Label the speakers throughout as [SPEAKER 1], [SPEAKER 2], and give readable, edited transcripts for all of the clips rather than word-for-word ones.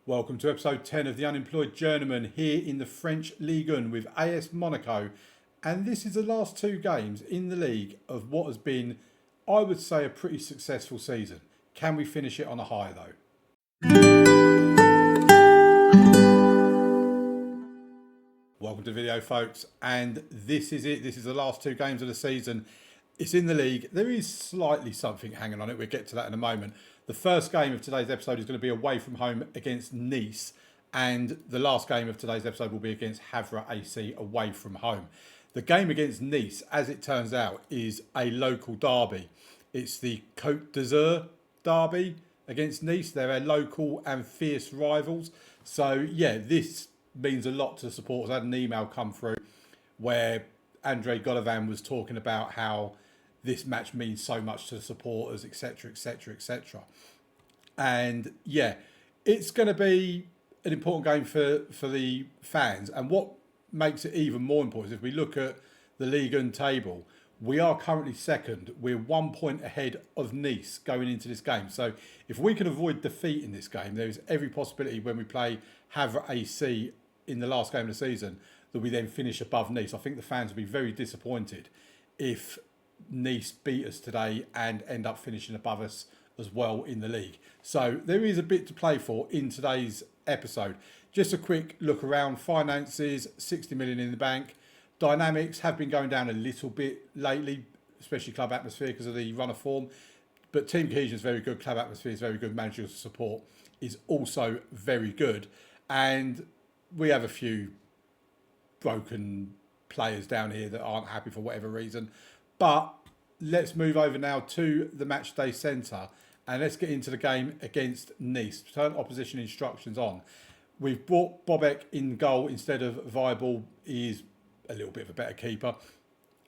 [SPEAKER 1] Welcome to episode 10 of the Unemployed Journeyman here in the French Ligue 1 with AS Monaco. And this is the last two games in the league of what has been, I would say, a pretty successful season. Can we finish it on a high though? Welcome to the video, folks, and this is it. This is the last two games of the season. It's in the league. There is slightly something hanging on it. We'll get to that in a moment. The first game of today's episode is going to be away from home against Nice, and the last game of today's episode will be against Havre AC away from home. The game against Nice, as it turns out, is a local derby. It's the Côte d'Azur derby against Nice. They're a local and fierce rivals. So, yeah, this means a lot to the supporters. I had an email come through where Andre Godovan was talking about how this match means so much to the supporters, etc, etc, etc. And yeah, it's going to be an important game for the fans. And what makes it even more important is if we look at the Ligue 1 table, we are currently second. We're 1 point ahead of Nice going into this game. So if we can avoid defeat in this game, there is every possibility when we play Havre AC in the last game of the season that we then finish above Nice. I think the fans will be very disappointed if Nice beat us today and end up finishing above us as well in the league. So there is a bit to play for in today's episode. Just a quick look around. Finances, 60 million in the bank. Dynamics have been going down a little bit lately, especially club atmosphere because of the run of form. But team cohesion is very good. Club atmosphere is very good. Managerial support is also very good. And we have a few broken players down here that aren't happy for whatever reason. But let's move over now to the match day centre and let's get into the game against Nice. Turn opposition instructions on. We've brought Bobek in goal instead of Viable. He is a little bit of a better keeper.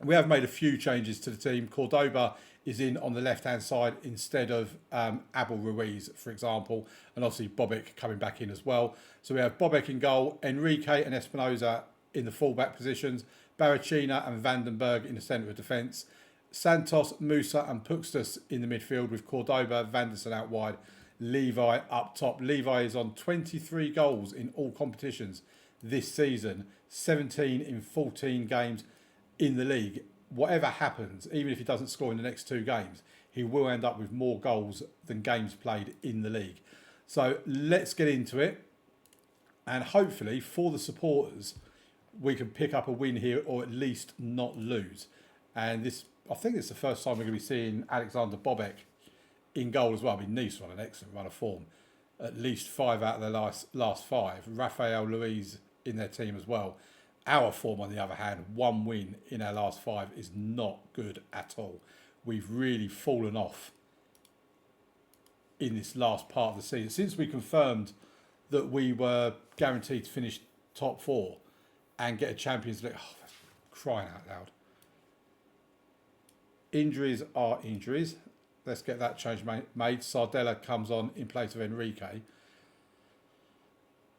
[SPEAKER 1] We have made a few changes to the team. Cordoba is in on the left-hand side instead of Abel Ruiz, for example. And obviously Bobek coming back in as well. So we have Bobek in goal, Enrique and Espinosa in the full-back positions, Baracina and Vandenberg in the centre of defence, Santos, Musa and Puxtas in the midfield with Cordoba, Vanderson out wide, Levi up top. Levi is on 23 goals in all competitions this season, 17 in 14 games in the league. Whatever happens, even if he doesn't score in the next two games, he will end up with more goals than games played in the league. So let's get into it. And hopefully for the supporters, we can pick up a win here or at least not lose. And this, I think it's the first time we're going to be seeing Alexander Bobek in goal as well. I mean, Nice are on an excellent run of form. At least 5 out of their last 5. Rafael Luiz in their team as well. Our form, on the other hand, 1 win in our last 5 is not good at all. We've really fallen off in this last part of the season. Since we confirmed that we were guaranteed to finish top 4 and get a Champions League. Oh, crying out loud. Injuries are injuries. Let's get that change made. Sardella comes on in place of Enrique.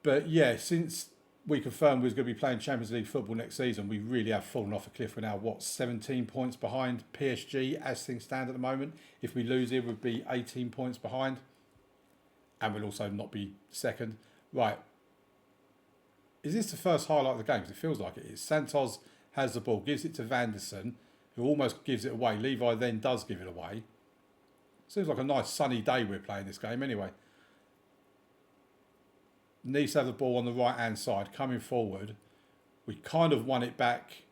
[SPEAKER 1] But yeah, since we confirmed we was going to be playing Champions League football next season, we really have fallen off a cliff. We're now, 17 points behind PSG as things stand at the moment. If we lose here, we'd be 18 points behind. And we'll also not be second. Right. Is this the first highlight of the game? Because it feels like it is. Santos has the ball, gives it to Vanderson, who almost gives it away. Levi then does give it away. Seems like a nice sunny day we're playing this game anyway. Nice have the ball on the right-hand side, coming forward. We kind of won it back,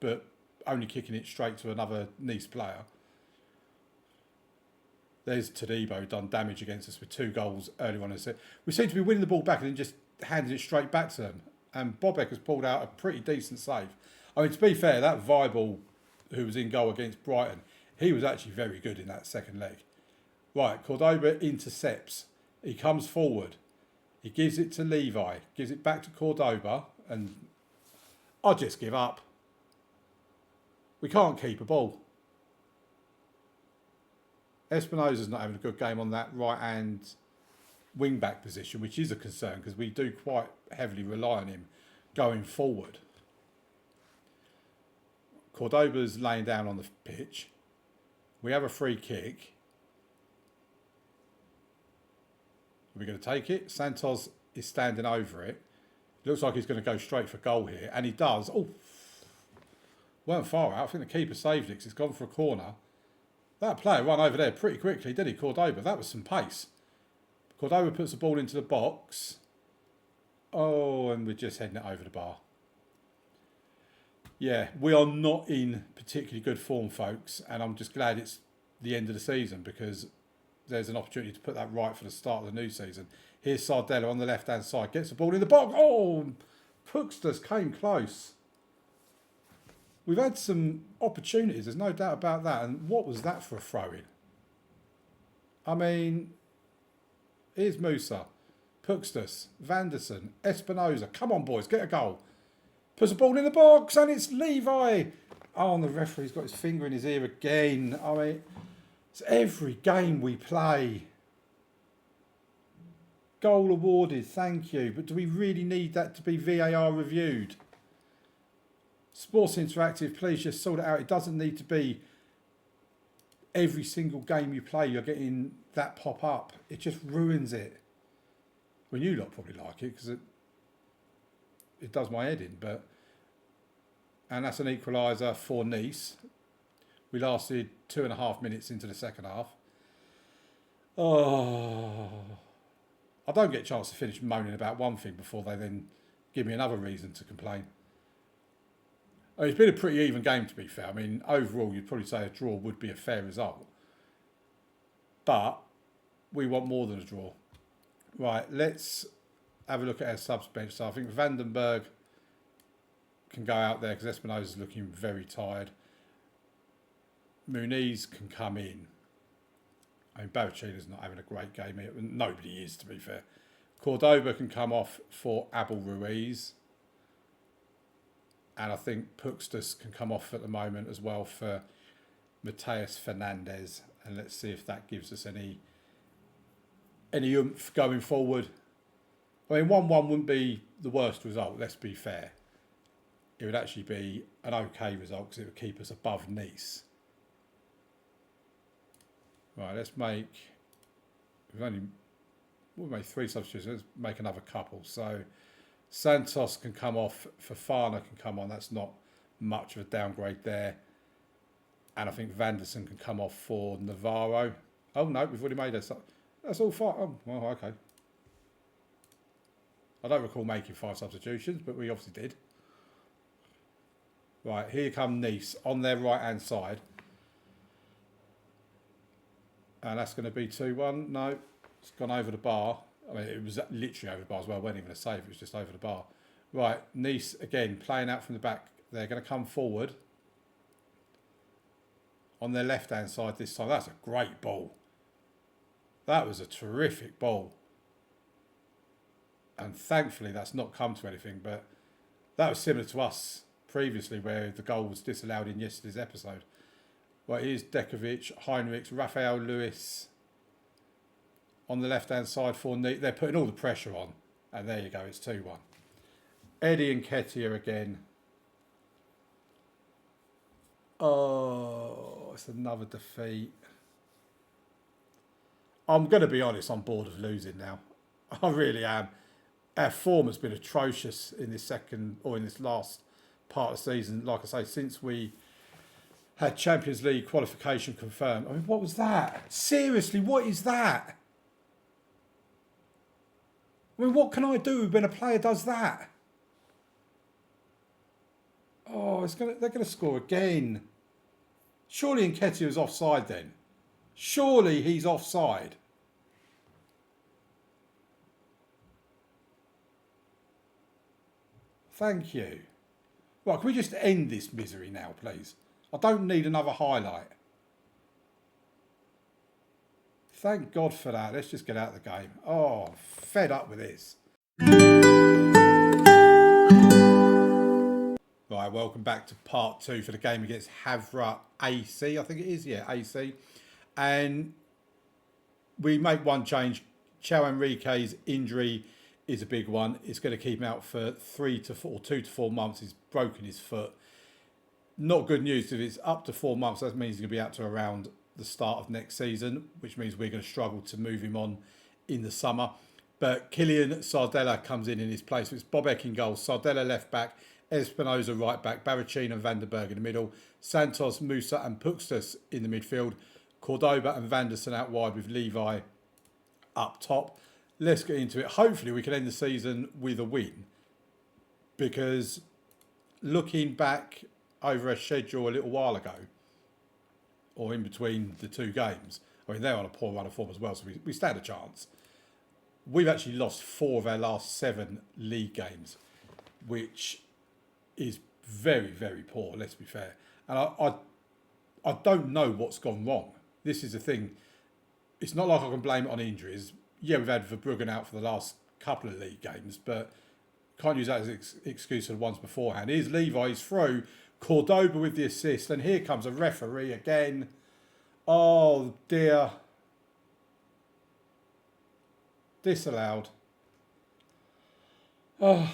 [SPEAKER 1] but only kicking it straight to another Nice player. There's Todibo, who done damage against us with 2 goals earlier on. We seem to be winning the ball back and then just handing it straight back to them. And Bobek has pulled out a pretty decent save. I mean, to be fair, that Viable, who was in goal against Brighton, he was actually very good in that second leg. Right, Cordoba intercepts. He comes forward. He gives it to Levi. Gives it back to Cordoba. And I'll just give up. We can't keep a ball. Espinosa's not having a good game on that right-hand wing-back position, which is a concern because we do quite heavily rely on him going forward. Cordoba's laying down on the pitch. We have a free kick. Are we going to take it? Santos is standing over it. Looks like he's going to go straight for goal here, and he does. Oh, weren't far out. I think the keeper saved it because it's gone for a corner. That player ran over there pretty quickly, did he, Cordoba? That was some pace. Cordoba puts the ball into the box. Oh, and we're just heading it over the bar. Yeah, we are not in particularly good form, folks, and I'm just glad it's the end of the season because there's an opportunity to put that right for the start of the new season. Here's Sardella on the left-hand side. Gets the ball in the box. Oh, Puxtus came close. We've had some opportunities, there's no doubt about that. And what was that for a throw-in? I mean, here's Musa, Puxtus, Vanderson, Espinoza. Come on, boys, get a goal. Puts the ball in the box, and it's Levi. Oh, and the referee's got his finger in his ear again. I mean, it's every game we play. Goal awarded, thank you. But do we really need that to be VAR reviewed? Sports Interactive, please just sort it out. It doesn't need to be every single game you play you're getting that pop up. It just ruins it. Well, you lot probably like it because it does my head in. And that's an equaliser for Nice. We lasted 2.5 minutes into the second half. Oh, I don't get a chance to finish moaning about one thing before they then give me another reason to complain. It's been a pretty even game, to be fair. I mean, overall, you'd probably say a draw would be a fair result. But we want more than a draw. Right, let's have a look at our subs bench. So I think Vandenberg can go out there because Espinoza's looking very tired. Muniz can come in. I mean, Barachina's not having a great game here. Nobody is, to be fair. Cordoba can come off for Abel Ruiz. And I think Puxtus can come off at the moment as well for Mateus Fernandez. And let's see if that gives us any oomph going forward. I mean, 1-1 wouldn't be the worst result, let's be fair. It would actually be an okay result because it would keep us above Nice. Right, let's make... We'll make 3 substitutions. Let's make another couple. So Santos can come off. Fofana can come on. That's not much of a downgrade there. And I think Vanderson can come off for Navarro. Oh, no, we've already made that. That's all fine. Oh, well, okay. I don't recall making 5 substitutions, but we obviously did. Right, here come Nice on their right-hand side. And that's going to be 2-1. No, it's gone over the bar. I mean, it was literally over the bar as well. I wasn't even a save. It was just over the bar. Right, Nice, again, playing out from the back. They're going to come forward. On their left-hand side this time. That's a great ball. That was a terrific ball. And thankfully, that's not come to anything. But that was similar to us previously, where the goal was disallowed in yesterday's episode. Right, here's Dekovic, Heinrichs, Rafael Lewis on the left-hand side for Nice. They're putting all the pressure on. And there you go, it's 2-1. Eddie and Nketiah again. Oh, it's another defeat. I'm going to be honest, I'm bored of losing now. I really am. Our form has been atrocious in this last part of the season. Like I say, since we had Champions League qualification confirmed. I mean, what was that? Seriously, what is that? I mean, what can I do when a player does that? Oh, they're going to score again. Surely Nketiah was offside then. Surely he's offside. Thank you. Right, can we just end this misery now, please? I don't need another highlight. Thank God for that. Let's just get out of the game. Oh, fed up with this. Right, welcome back to part 2 for the game against Havre AC. I think it is, yeah, AC. And we make one change. Chao Enrique's injury is a big one. It's going to keep him out for 2 to 4 months. He's broken his foot. Not good news. If it's up to 4 months, that means he's going to be out to around the start of next season, which means we're going to struggle to move him on in the summer. But Kylian Sardella comes in his place. So it's Bobek in goal, Sardella left back, Espinoza right back, Barracina and Van den Berg in the middle, Santos, Musa and Puxtas in the midfield, Cordoba and Vanderson out wide with Levi up top. Let's get into it. Hopefully we can end the season with a win, because looking back over a schedule a little while ago, or in between the two games, I mean, they're on a poor run of form as well, so we stand a chance. We've actually lost 4 of our last 7 league games, which is very, very poor, let's be fair. And I don't know what's gone wrong. This is the thing. It's not like I can blame it on injuries. Yeah, we've had Verbruggen out for the last couple of league games, but can't use that as an excuse for the ones beforehand. Here's Levi, he's through. Cordoba with the assist, and here comes a referee again. Oh dear. Disallowed. Oh.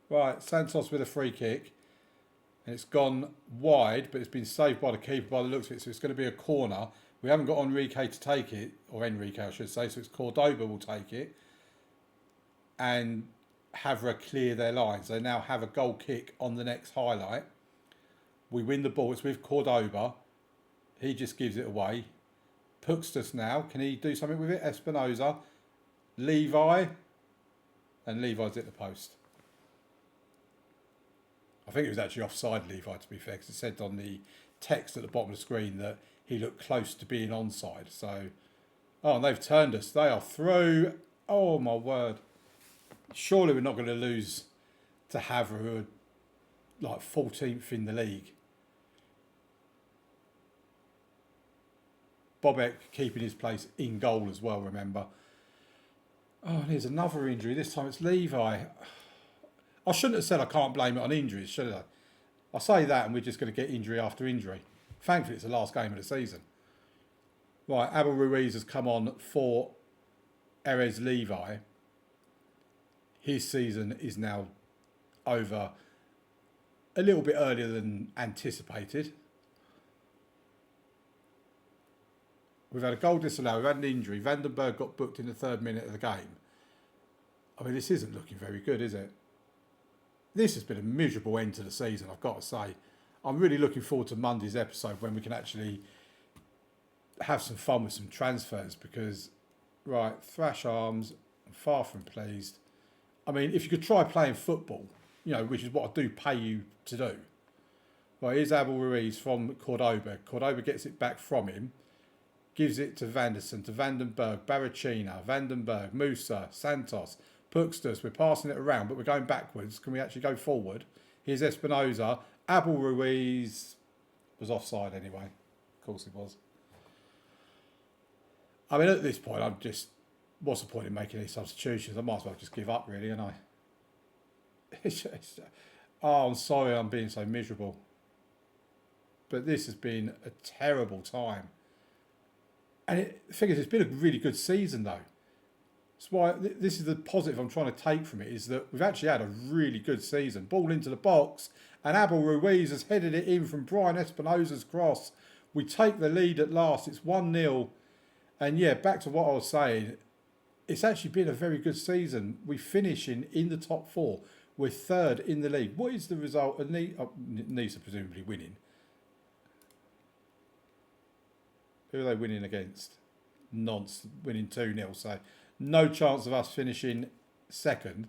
[SPEAKER 1] Right, Santos with a free kick. And it's gone wide, but it's been saved by the keeper by the looks of it. So it's going to be a corner. We haven't got Enrique to take it, or Enrique I should say. So it's Cordoba will take it. And Havre clear their lines. They now have a goal kick on the next highlight. We win the ball. It's with Cordoba. He just gives it away. Puxtas now. Can he do something with it? Espinoza. Levi. And Levi's at the post. I think it was actually offside Levi, to be fair, because it said on the text at the bottom of the screen that he looked close to being onside. So, oh, and they've turned us. They are through. Oh, my word. Surely we're not going to lose to Havre, who are like 14th in the league. Bobek keeping his place in goal as well, remember. Oh, and here's another injury. This time it's Levi. I shouldn't have said I can't blame it on injuries, should I? I say that and we're just going to get injury after injury. Thankfully, it's the last game of the season. Right, Abel Ruiz has come on for Erez Levi. His season is now over a little bit earlier than anticipated. We've had a goal disallowed, we've had an injury. Van den Berg got booked in the 3rd minute of the game. I mean, this isn't looking very good, is it? This has been a miserable end to the season, I've got to say. I'm really looking forward to Monday's episode when we can actually have some fun with some transfers, because, right, thrash arms, I'm far from pleased. I mean, if you could try playing football, you know, which is what I do pay you to do. Right, here's Abel Ruiz from Cordoba. Cordoba gets it back from him. Gives it to Vanderson, to Van den Berg, Barracina, Van den Berg, Musa, Santos, Puxtas. We're passing it around, but we're going backwards. Can we actually go forward? Here's Espinoza. Abel Ruiz was offside anyway. Of course he was. I mean, at this point, I'm just... What's the point in making these substitutions? I might as well just give up, really, and oh, I'm sorry I'm being so miserable. But this has been a terrible time. And the thing is, it's been a really good season, though. That's why this is the positive I'm trying to take from it, is that we've actually had a really good season. Ball into the box, and Abel Ruiz has headed it in from Brian Espinoza's cross. We take the lead at last. It's 1-0. And yeah, back to what I was saying, it's actually been a very good season. We finish in the top 4. We're 3rd in the league. What is the result? Nice are presumably winning. Who are they winning against? Nonce winning 2-0. So no chance of us finishing 2nd.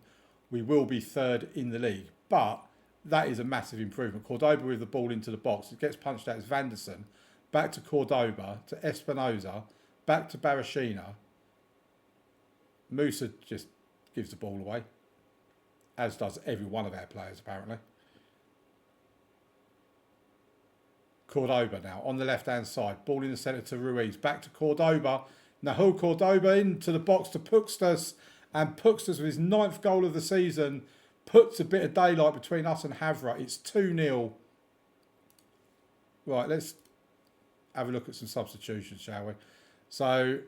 [SPEAKER 1] We will be 3rd in the league. But that is a massive improvement. Cordoba with the ball into the box. It gets punched out as Vanderson. Back to Cordoba, to Espinoza. Back to Barracina. Musa just gives the ball away, as does every one of our players apparently. Cordoba now on the left-hand side. Ball in the centre to Ruiz. Back to Cordoba. Nahul Cordoba into the box to Puxtas. And Puxtas with his 9th goal of the season puts a bit of daylight between us and Havre. It's 2-0. Right, let's have a look at some substitutions, shall we? So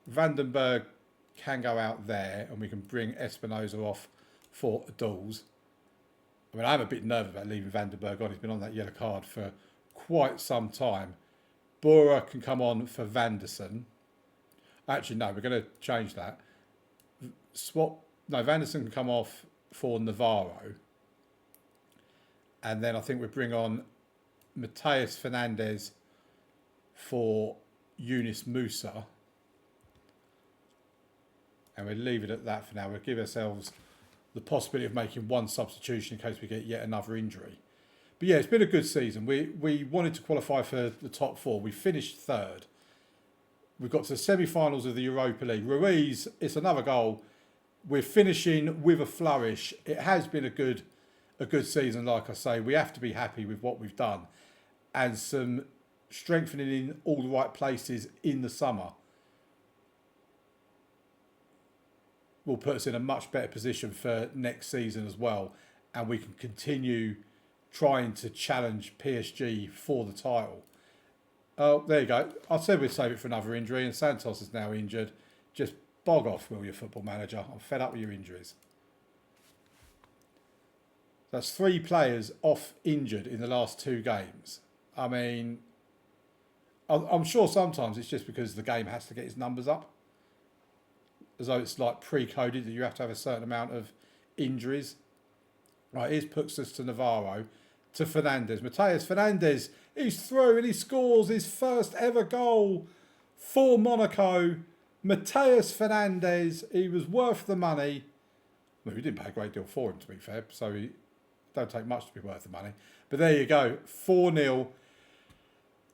[SPEAKER 1] Van den Berg can go out there and we can bring Espinoza off for Dawes. I mean, I'm a bit nervous about leaving Van den Berg on. He's been on that yellow card for quite some time. Bora can come on for Vanderson. Actually, no, we're going to change that. Swap. No, Vanderson can come off for Navarro. And then I think we bring on Mateus Fernandez for Yunus Musa. And we'll leave it at that for now. We'll give ourselves the possibility of making one substitution in case we get yet another injury. But yeah, it's been a good season. We wanted to qualify for the top four. We finished third. We've got to the semi-finals of the Europa League. Ruiz, it's another goal. We're finishing with a flourish. It has been a good season, like I say. We have to be happy with what we've done. And some strengthening in all the right places in the summer will put us in a much better position for next season as well. And we can continue trying to challenge PSG for the title. Oh, there you go. I said we'd save it for another injury, and Santos is now injured. Just bog off, will you, Football Manager? I'm fed up with your injuries. That's 3 players off injured in the last 2 games. I mean, I'm sure sometimes it's just because the game has to get its numbers up. As though it's like pre-coded that you have to have a certain amount of injuries. Right, here's Puxas to Navarro, to Fernandez. Mateus Fernandez, he's through and he scores his first ever goal for Monaco. Mateus Fernandez, he was worth the money. Well, we didn't pay a great deal for him, to be fair, so he don't take much to be worth the money. But there you go, 4-0.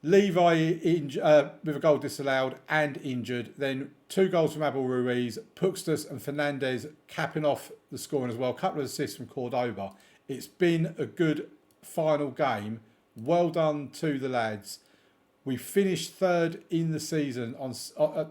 [SPEAKER 1] Levi with a goal disallowed and injured. Then 2 goals from Abel Ruiz, Puxtas and Fernandez capping off the scoring as well. A couple of assists from Cordoba. It's been a good final game. Well done to the lads. We finished third in the season,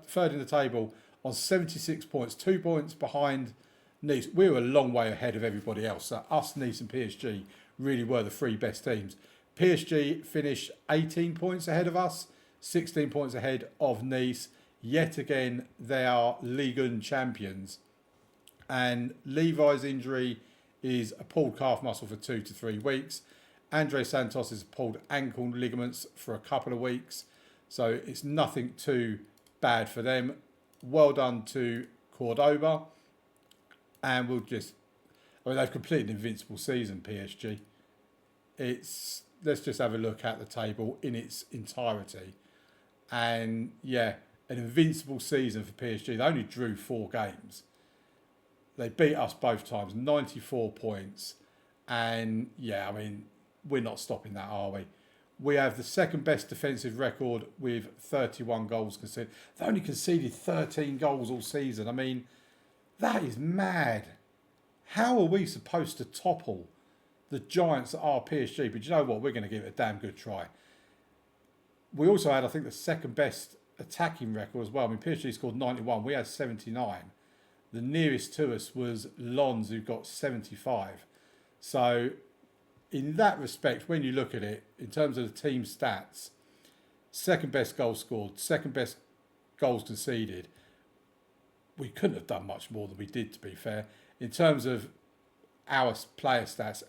[SPEAKER 1] third in the table on 76 points, 2 points behind Nice. We were a long way ahead of everybody else. So us, Nice and PSG really were the 3 best teams. PSG finished 18 points ahead of us, 16 points ahead of Nice. Yet again, they are Ligue 1 champions. And Levi's injury is a pulled calf muscle for 2 to 3 weeks. Andre Santos has pulled ankle ligaments for a couple of weeks. So it's nothing too bad for them. Well done to Cordoba. And they've completed an invincible season, PSG. Let's just have a look at the table in its entirety. And yeah, an invincible season for PSG. They only drew 4 games. They beat us both times, 94 points. And yeah, I mean, we're not stopping that, are we? We have the second best defensive record with 31 goals conceded. They only conceded 13 goals all season. I mean, that is mad. How are we supposed to topple the giants that are PSG? But you know what? We're going to give it a damn good try. We also had, I think, the second best attacking record as well. I mean, PSG scored 91. We had 79. The nearest to us was Lons, who got 75. So in that respect, when you look at it, in terms of the team stats, second best goals scored, second best goals conceded. We couldn't have done much more than we did, to be fair. In terms of our player stats,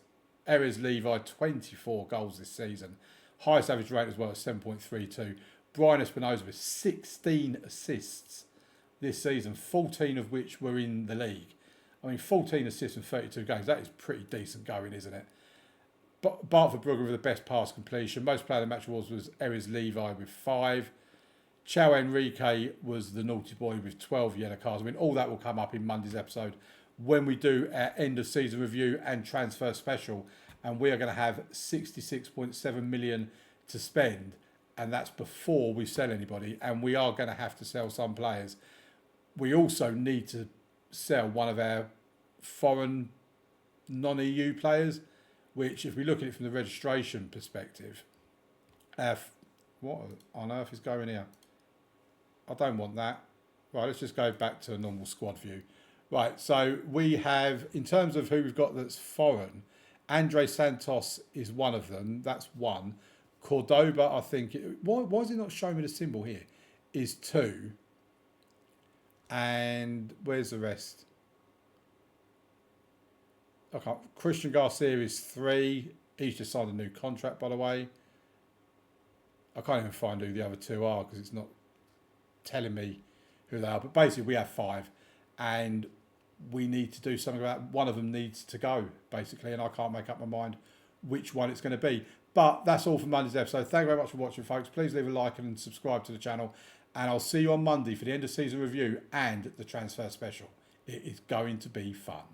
[SPEAKER 1] Erez Levi, 24 goals this season. Highest average rate as well at 7.32. Brian Espinosa with 16 assists this season, 14 of which were in the league. I mean, 14 assists in 32 games, that is pretty decent going, isn't it? But Bartford Brugger with the best pass completion. Most player of the match awards was Erez Levi with 5. Chao Enrique was the naughty boy with 12 yellow cards. I mean, all that will come up in Monday's episode when we do our end of season review and transfer special. And we are going to have 66.7 million to spend. And that's before we sell anybody. And we are going to have to sell some players. We also need to sell one of our foreign non-EU players, which, if we look at it from the registration perspective, what on earth is going here? I don't want that. Right, let's just go back to a normal squad view. Right, so we have, in terms of who we've got that's foreign, Andre Santos is one of them. That's 1. Cordoba, I think, why is it not showing me the symbol here? Is 2. And where's the rest? Okay, Christian Garcia is 3. He's just signed a new contract, by the way. I can't even find who the other 2 are because it's not telling me who they are. But basically, we have 5, and we need to do something about it. One of them needs to go, basically, and I can't make up my mind which one it's going to be. But that's all for Monday's episode. Thank you very much for watching, folks. Please leave a like and subscribe to the channel. And I'll see you on Monday for the end of season review and the transfer special. It is going to be fun.